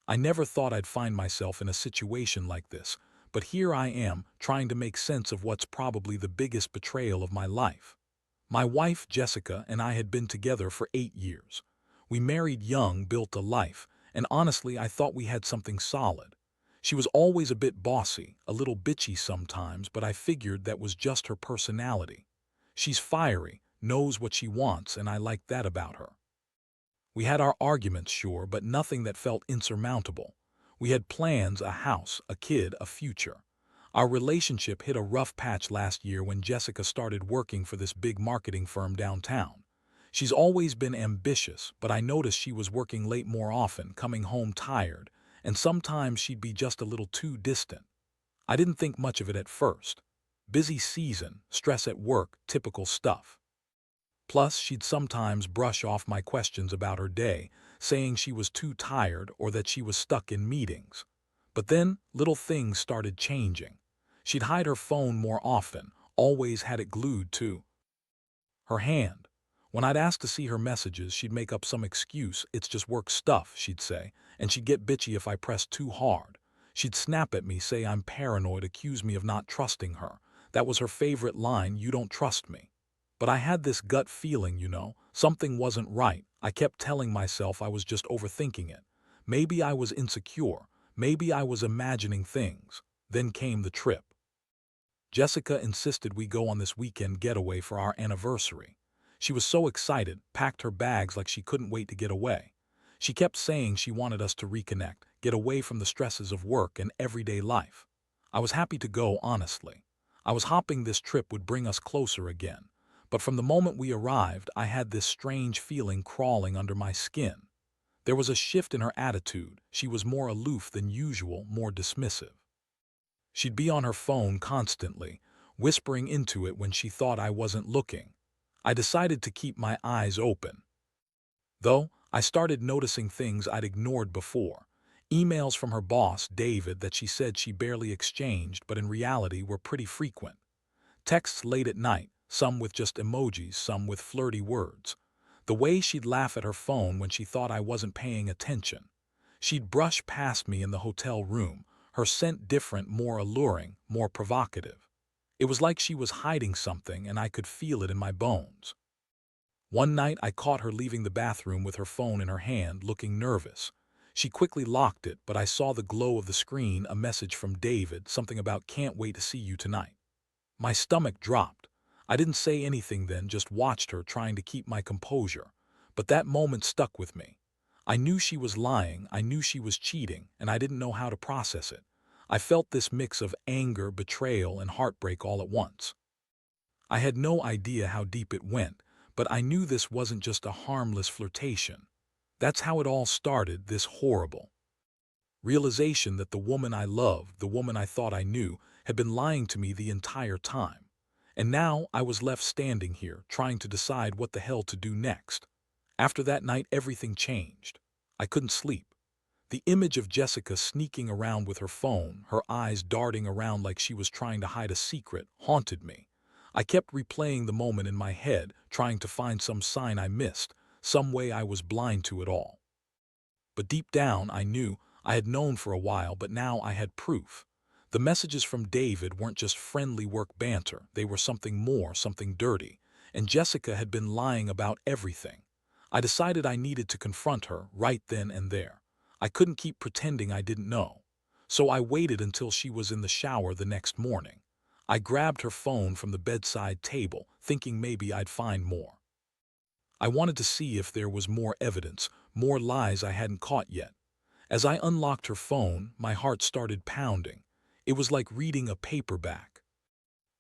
I never thought I'd find myself in a situation like this, but here I am, trying to make sense of what's probably the biggest betrayal of my life. My wife, Jessica, and I had been together for 8 years. We married young, built a life, and honestly, I thought we had something solid. She was always a bit bossy, a little bitchy sometimes, but I figured that was just her personality. She's fiery, knows what she wants, and I like that about her. We had our arguments, sure, but nothing that felt insurmountable. We had plans, a house, a kid, a future. Our relationship hit a rough patch last year when Jessica started working for this big marketing firm downtown. She's always been ambitious, but I noticed she was working late more often, coming home tired, and sometimes she'd be just a little too distant. I didn't think much of it at first. Busy season, stress at work, typical stuff. Plus, she'd sometimes brush off my questions about her day, saying she was too tired or that she was stuck in meetings. But then, little things started changing. She'd hide her phone more often, always had it glued to her hand. When I'd ask to see her messages, she'd make up some excuse, "It's just work stuff," she'd say, and she'd get bitchy if I pressed too hard. She'd snap at me, say I'm paranoid, accuse me of not trusting her. That was her favorite line, "You don't trust me." But I had this gut feeling, something wasn't right. I kept telling myself I was just overthinking it. Maybe I was insecure. Maybe I was imagining things. Then came the trip. Jessica insisted we go on this weekend getaway for our anniversary. She was so excited, packed her bags like she couldn't wait to get away. She kept saying she wanted us to reconnect, get away from the stresses of work and everyday life. I was happy to go, honestly. I was hoping this trip would bring us closer again. But from the moment we arrived, I had this strange feeling crawling under my skin. There was a shift in her attitude. She was more aloof than usual, more dismissive. She'd be on her phone constantly, whispering into it when she thought I wasn't looking. I decided to keep my eyes open. Though, I started noticing things I'd ignored before. Emails from her boss, David, that she said she barely exchanged but in reality were pretty frequent. Texts late at night, some with just emojis, some with flirty words. The way she'd laugh at her phone when she thought I wasn't paying attention. She'd brush past me in the hotel room, her scent different, more alluring, more provocative. It was like she was hiding something and I could feel it in my bones. One night I caught her leaving the bathroom with her phone in her hand, looking nervous. She quickly locked it, but I saw the glow of the screen, a message from David, something about "can't wait to see you tonight." My stomach dropped. I didn't say anything then, just watched her, trying to keep my composure. But that moment stuck with me. I knew she was lying, I knew she was cheating, and I didn't know how to process it. I felt this mix of anger, betrayal, and heartbreak all at once. I had no idea how deep it went, but I knew this wasn't just a harmless flirtation. That's how it all started, this horrible realization that the woman I loved, the woman I thought I knew, had been lying to me the entire time. And now I was left standing here, trying to decide what the hell to do next. After that night, everything changed. I couldn't sleep. The image of Jessica sneaking around with her phone, her eyes darting around like she was trying to hide a secret, haunted me. I kept replaying the moment in my head, trying to find some sign I missed, some way I was blind to it all. But deep down, I knew. I had known for a while, but now I had proof. The messages from David weren't just friendly work banter. They were something more, something dirty. And Jessica had been lying about everything. I decided I needed to confront her right then and there. I couldn't keep pretending I didn't know. So I waited until she was in the shower the next morning. I grabbed her phone from the bedside table, thinking maybe I'd find more. I wanted to see if there was more evidence, more lies I hadn't caught yet. As I unlocked her phone, my heart started pounding. It was like reading a paperback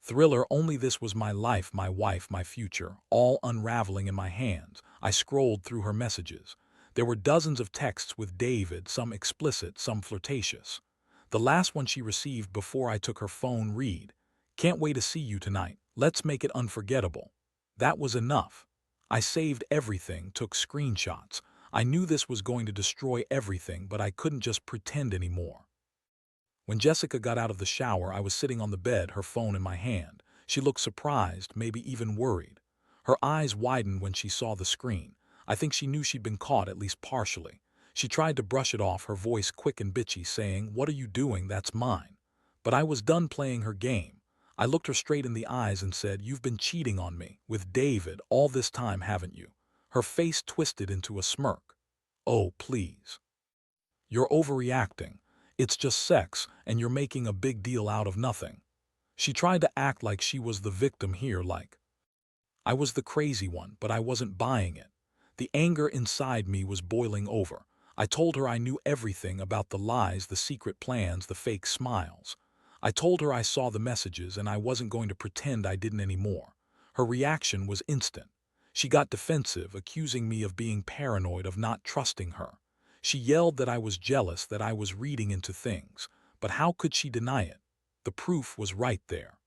thriller, only this was my life, my wife, my future, all unraveling in my hands. I scrolled through her messages. There were dozens of texts with David, some explicit, some flirtatious. The last one she received before I took her phone read, "Can't wait to see you tonight. Let's make it unforgettable." That was enough. I saved everything, took screenshots. I knew this was going to destroy everything, but I couldn't just pretend anymore. When Jessica got out of the shower, I was sitting on the bed, her phone in my hand. She looked surprised, maybe even worried. Her eyes widened when she saw the screen. I think she knew she'd been caught, at least partially. She tried to brush it off, her voice quick and bitchy, saying, "What are you doing? That's mine." But I was done playing her game. I looked her straight in the eyes and said, "You've been cheating on me with David all this time, haven't you?" Her face twisted into a smirk. "Oh, please. You're overreacting. It's just sex, and you're making a big deal out of nothing." She tried to act like she was the victim here, like I was the crazy one, but I wasn't buying it. The anger inside me was boiling over. I told her I knew everything about the lies, the secret plans, the fake smiles. I told her I saw the messages and I wasn't going to pretend I didn't anymore. Her reaction was instant. She got defensive, accusing me of being paranoid, of not trusting her. She yelled that I was jealous, that I was reading into things. But how could she deny it? The proof was right there.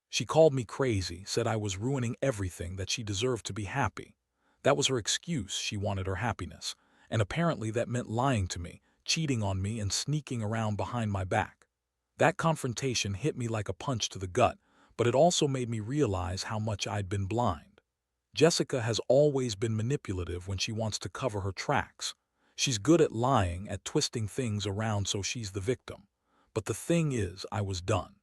She called me crazy, said I was ruining everything, that she deserved to be happy. That was her excuse. She wanted her happiness. And apparently that meant lying to me, cheating on me, and sneaking around behind my back. That confrontation hit me like a punch to the gut, but it also made me realize how much I'd been blind. Jessica has always been manipulative when she wants to cover her tracks. She's good at lying, at twisting things around so she's the victim. But the thing is, I was done.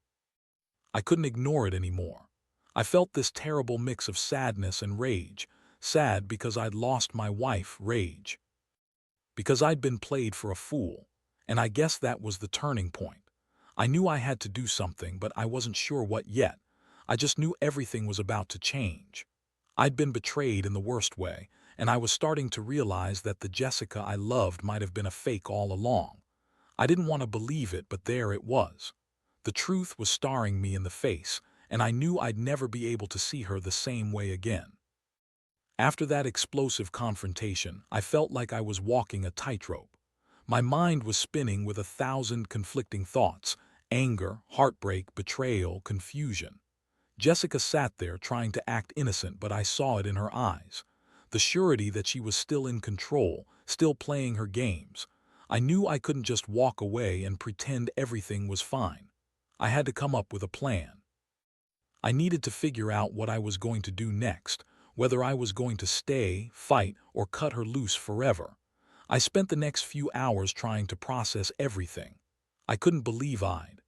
I couldn't ignore it anymore. I felt this terrible mix of sadness and rage. Sad because I'd lost my wife, rage because I'd been played for a fool. And I guess that was the turning point. I knew I had to do something, but I wasn't sure what yet. I just knew everything was about to change. I'd been betrayed in the worst way, and I was starting to realize that the Jessica I loved might have been a fake all along. I didn't want to believe it, but there it was. The truth was staring me in the face, and I knew I'd never be able to see her the same way again. After that explosive confrontation, I felt like I was walking a tightrope. My mind was spinning with 1,000 conflicting thoughts: anger, heartbreak, betrayal, confusion. Jessica sat there trying to act innocent, but I saw it in her eyes. The surety that she was still in control, still playing her games. I knew I couldn't just walk away and pretend everything was fine. I had to come up with a plan. I needed to figure out what I was going to do next, whether I was going to stay, fight, or cut her loose forever. I spent the next few hours trying to process everything. I couldn't believe I'd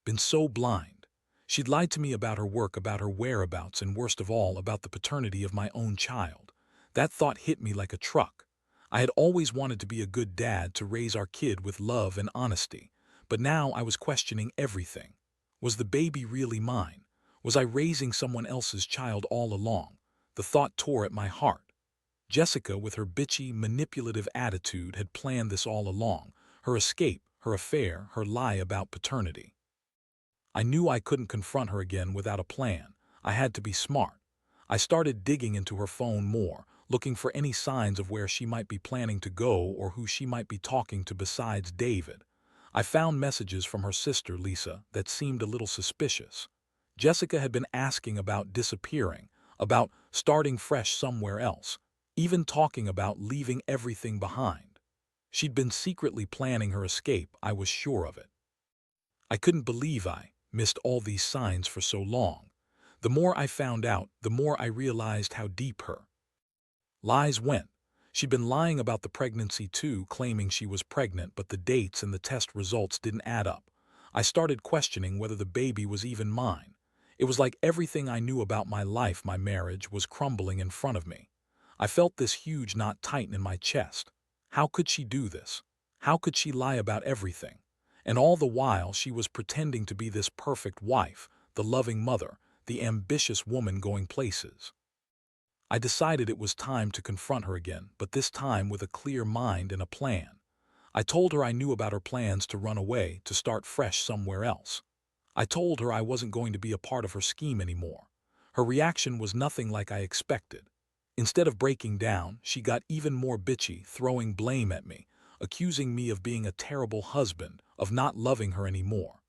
been so blind. She'd lied to me about her work, about her whereabouts, and worst of all, about the paternity of my own child. That thought hit me like a truck. I had always wanted to be a good dad, to raise our kid with love and honesty. But now I was questioning everything. Was the baby really mine? Was I raising someone else's child all along? The thought tore at my heart. Jessica, with her bitchy, manipulative attitude, had planned this all along. Her escape, her affair, her lie about paternity. I knew I couldn't confront her again without a plan. I had to be smart. I started digging into her phone more, looking for any signs of where she might be planning to go or who she might be talking to besides David. I found messages from her sister, Lisa, that seemed a little suspicious. Jessica had been asking about disappearing, about starting fresh somewhere else, even talking about leaving everything behind. She'd been secretly planning her escape, I was sure of it. I couldn't believe I missed all these signs for so long. The more I found out, the more I realized how deep her lies went. She'd been lying about the pregnancy too, claiming she was pregnant, but the dates and the test results didn't add up. I started questioning whether the baby was even mine. It was like everything I knew about my life, my marriage, was crumbling in front of me. I felt this huge knot tighten in my chest. How could she do this? How could she lie about everything? And all the while she was pretending to be this perfect wife, the loving mother, the ambitious woman going places. I decided it was time to confront her again, but this time with a clear mind and a plan. I told her I knew about her plans to run away, to start fresh somewhere else. I told her I wasn't going to be a part of her scheme anymore. Her reaction was nothing like I expected. Instead of breaking down, she got even more bitchy, throwing blame at me, accusing me of being a terrible husband, of not loving her anymore.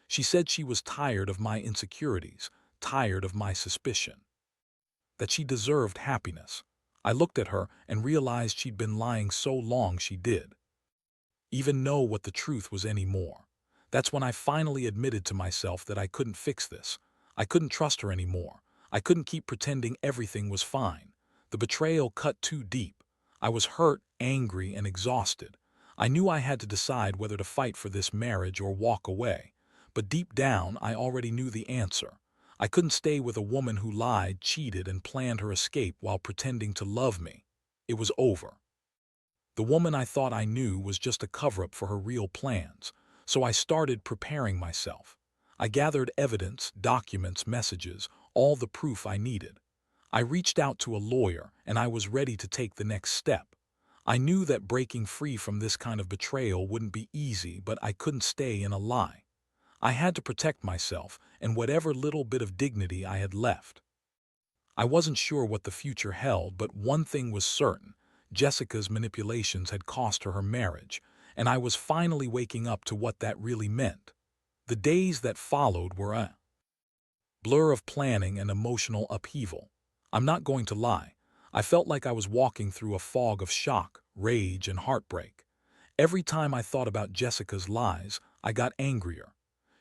She said she was tired of my insecurities, tired of my suspicion, that she deserved happiness. I looked at her and realized she'd been lying so long she did even know what the truth was anymore. That's when I finally admitted to myself that I couldn't fix this. I couldn't trust her anymore. I couldn't keep pretending everything was fine. The betrayal cut too deep. I was hurt, angry and exhausted. I knew I had to decide whether to fight for this marriage or walk away. But deep down, I already knew the answer. I couldn't stay with a woman who lied, cheated, and planned her escape while pretending to love me. It was over. The woman I thought I knew was just a cover-up for her real plans, so I started preparing myself. I gathered evidence, documents, messages, all the proof I needed. I reached out to a lawyer, and I was ready to take the next step. I knew that breaking free from this kind of betrayal wouldn't be easy, but I couldn't stay in a lie. I had to protect myself and whatever little bit of dignity I had left. I wasn't sure what the future held, but one thing was certain. Jessica's manipulations had cost her her marriage, and I was finally waking up to what that really meant. The days that followed were a blur of planning and emotional upheaval. I'm not going to lie. I felt like I was walking through a fog of shock, rage, and heartbreak. Every time I thought about Jessica's lies, I got angrier.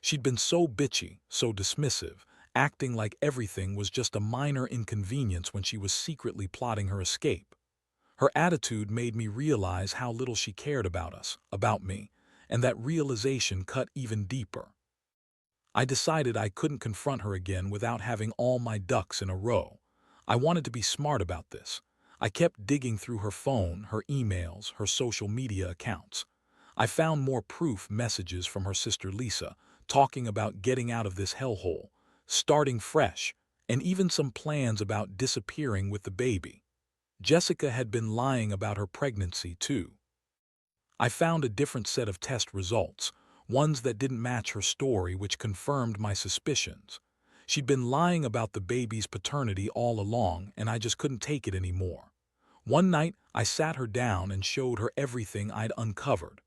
She'd been so bitchy, so dismissive, acting like everything was just a minor inconvenience when she was secretly plotting her escape. Her attitude made me realize how little she cared about us, about me, and that realization cut even deeper. I decided I couldn't confront her again without having all my ducks in a row. I wanted to be smart about this. I kept digging through her phone, her emails, her social media accounts. I found more proof messages from her sister Lisa, talking about getting out of this hellhole, starting fresh, and even some plans about disappearing with the baby. Jessica had been lying about her pregnancy, too. I found a different set of test results, ones that didn't match her story, which confirmed my suspicions. She'd been lying about the baby's paternity all along, and I just couldn't take it anymore. One night, I sat her down and showed her everything I'd uncovered.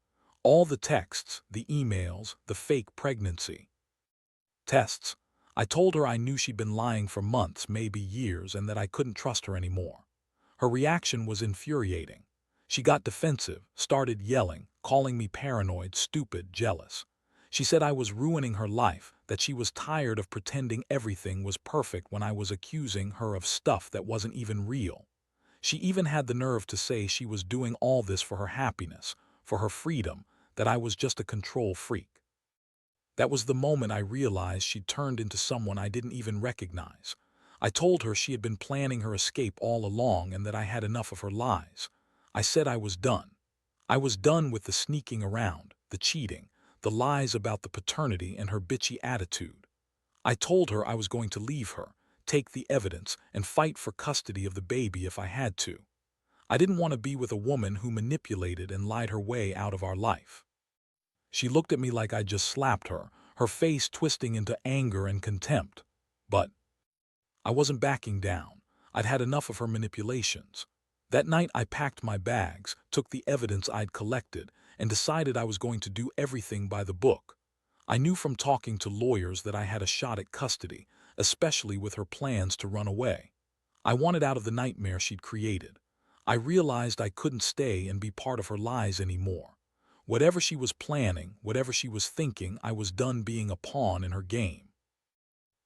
All the texts, the emails, the fake pregnancy tests. I told her I knew she'd been lying for months, maybe years, and that I couldn't trust her anymore. Her reaction was infuriating. She got defensive, started yelling, calling me paranoid, stupid, jealous. She said I was ruining her life, that she was tired of pretending everything was perfect when I was accusing her of stuff that wasn't even real. She even had the nerve to say she was doing all this for her happiness, for her freedom, that I was just a control freak. That was the moment I realized she'd turned into someone I didn't even recognize. I told her she had been planning her escape all along and that I had enough of her lies. I said I was done. I was done with the sneaking around, the cheating, the lies about the paternity, and her bitchy attitude. I told her I was going to leave her, take the evidence, and fight for custody of the baby if I had to. I didn't want to be with a woman who manipulated and lied her way out of our life. She looked at me like I'd just slapped her, her face twisting into anger and contempt. But I wasn't backing down. I'd had enough of her manipulations. That night I packed my bags, took the evidence I'd collected, and decided I was going to do everything by the book. I knew from talking to lawyers that I had a shot at custody, especially with her plans to run away. I wanted out of the nightmare she'd created. I realized I couldn't stay and be part of her lies anymore. Whatever she was planning, whatever she was thinking, I was done being a pawn in her game.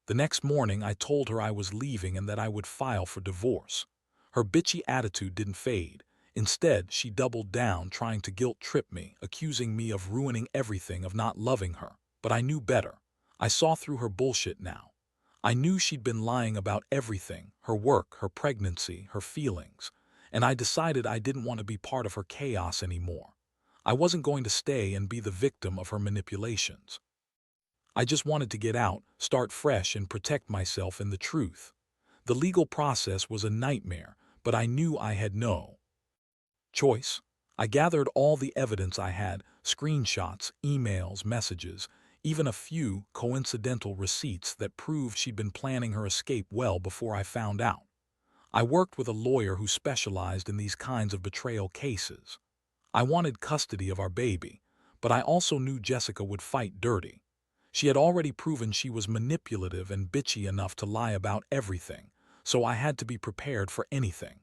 The next morning, I told her I was leaving and that I would file for divorce. Her bitchy attitude didn't fade. Instead, she doubled down, trying to guilt-trip me, accusing me of ruining everything, of not loving her. But I knew better. I saw through her bullshit now. I knew she'd been lying about everything, her work, her pregnancy, her feelings. And I decided I didn't want to be part of her chaos anymore. I wasn't going to stay and be the victim of her manipulations. I just wanted to get out, start fresh, and protect myself in the truth. The legal process was a nightmare, but I knew I had no choice. I gathered all the evidence I had, screenshots, emails, messages, even a few coincidental receipts that proved she'd been planning her escape well before I found out. I worked with a lawyer who specialized in these kinds of betrayal cases. I wanted custody of our baby, but I also knew Jessica would fight dirty. She had already proven she was manipulative and bitchy enough to lie about everything, so I had to be prepared for anything.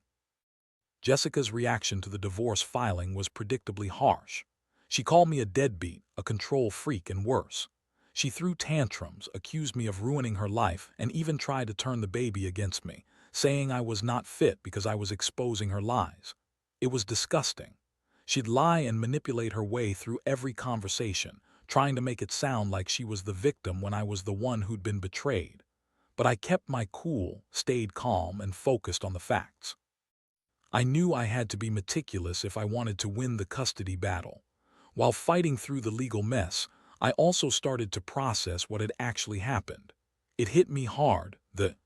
Jessica's reaction to the divorce filing was predictably harsh. She called me a deadbeat, a control freak, and worse. She threw tantrums, accused me of ruining her life, and even tried to turn the baby against me, saying I was not fit because I was exposing her lies. It was disgusting. She'd lie and manipulate her way through every conversation, trying to make it sound like she was the victim when I was the one who'd been betrayed. But I kept my cool, stayed calm, and focused on the facts. I knew I had to be meticulous if I wanted to win the custody battle. While fighting through the legal mess, I also started to process what had actually happened. It hit me hard, the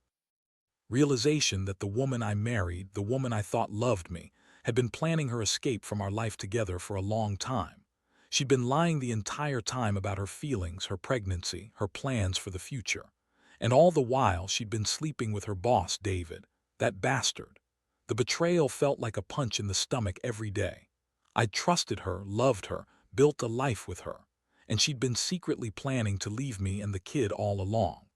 realization that the woman I married, the woman I thought loved me, had been planning her escape from our life together for a long time. She'd been lying the entire time about her feelings, her pregnancy, her plans for the future. And all the while she'd been sleeping with her boss, David, that bastard. The betrayal felt like a punch in the stomach every day. I'd trusted her, loved her, built a life with her, and she'd been secretly planning to leave me and the kid all along.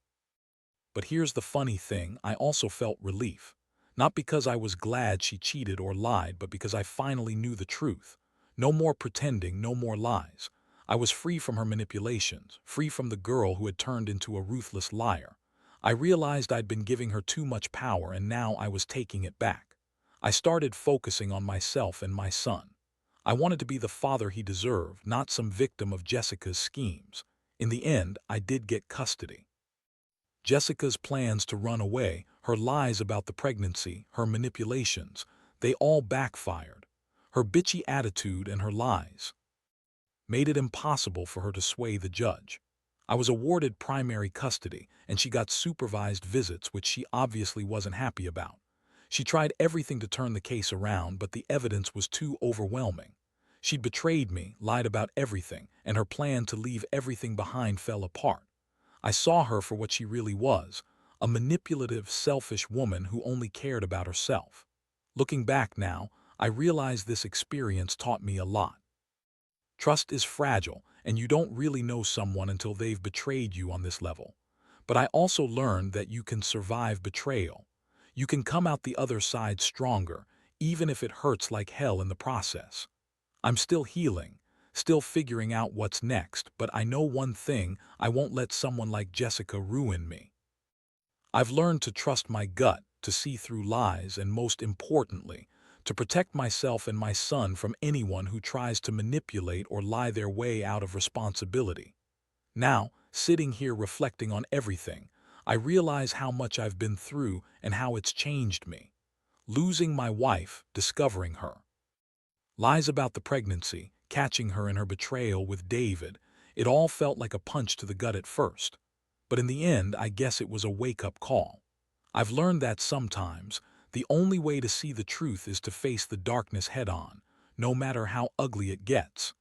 But here's the funny thing, I also felt relief. Not because I was glad she cheated or lied, but because I finally knew the truth. No more pretending, no more lies. I was free from her manipulations, free from the girl who had turned into a ruthless liar. I realized I'd been giving her too much power, and now I was taking it back. I started focusing on myself and my son. I wanted to be the father he deserved, not some victim of Jessica's schemes. In the end, I did get custody. Jessica's plans to run away, her lies about the pregnancy, her manipulations, they all backfired. Her bitchy attitude and her lies made it impossible for her to sway the judge. I was awarded primary custody, and she got supervised visits, which she obviously wasn't happy about. She tried everything to turn the case around, but the evidence was too overwhelming. She'd betrayed me, lied about everything, and her plan to leave everything behind fell apart. I saw her for what she really was, a manipulative, selfish woman who only cared about herself. Looking back now, I realize this experience taught me a lot. Trust is fragile, and you don't really know someone until they've betrayed you on this level. But I also learned that you can survive betrayal. You can come out the other side stronger, even if it hurts like hell in the process. I'm still healing, still figuring out what's next, but I know one thing: I won't let someone like Jessica ruin me. I've learned to trust my gut, to see through lies, and most importantly, to protect myself and my son from anyone who tries to manipulate or lie their way out of responsibility. Now, sitting here reflecting on everything, I realize how much I've been through and how it's changed me. Losing my wife, discovering her. Lies about the pregnancy, catching her in her betrayal with David, it all felt like a punch to the gut at first. But in the end, I guess it was a wake-up call. I've learned that sometimes, the only way to see the truth is to face the darkness head-on, no matter how ugly it gets.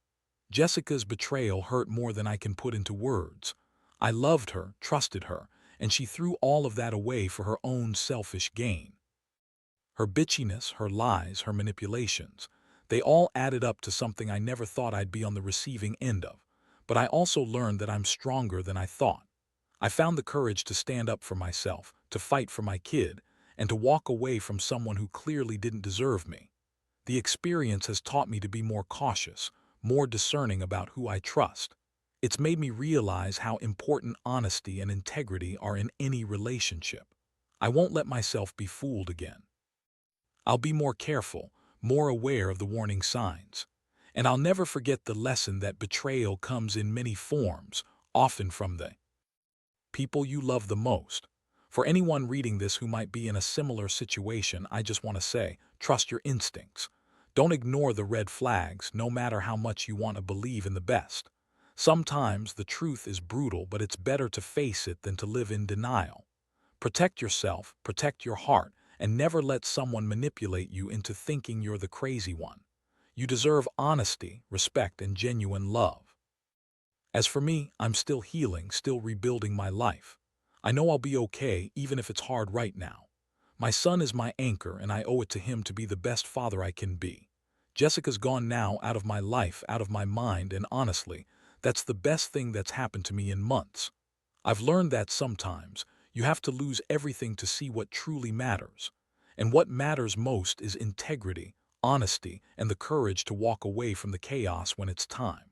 Jessica's betrayal hurt more than I can put into words. I loved her, trusted her, and she threw all of that away for her own selfish gain. Her bitchiness, her lies, her manipulations, they all added up to something I never thought I'd be on the receiving end of. But I also learned that I'm stronger than I thought. I found the courage to stand up for myself, to fight for my kid, and to walk away from someone who clearly didn't deserve me. The experience has taught me to be more cautious, more discerning about who I trust. It's made me realize how important honesty and integrity are in any relationship. I won't let myself be fooled again. I'll be more careful, more aware of the warning signs. And I'll never forget the lesson that betrayal comes in many forms, often from the people you love the most. For anyone reading this who might be in a similar situation, I just want to say, trust your instincts. Don't ignore the red flags, no matter how much you want to believe in the best. Sometimes the truth is brutal, but it's better to face it than to live in denial. Protect yourself, protect your heart, and never let someone manipulate you into thinking you're the crazy one. You deserve honesty, respect, and genuine love. As for me, I'm still healing, still rebuilding my life. I know I'll be okay, even if it's hard right now. My son is my anchor, and I owe it to him to be the best father I can be. Jessica's gone now, out of my life, out of my mind, and honestly, that's the best thing that's happened to me in months. I've learned that sometimes you have to lose everything to see what truly matters. And what matters most is integrity, honesty, and the courage to walk away from the chaos when it's time.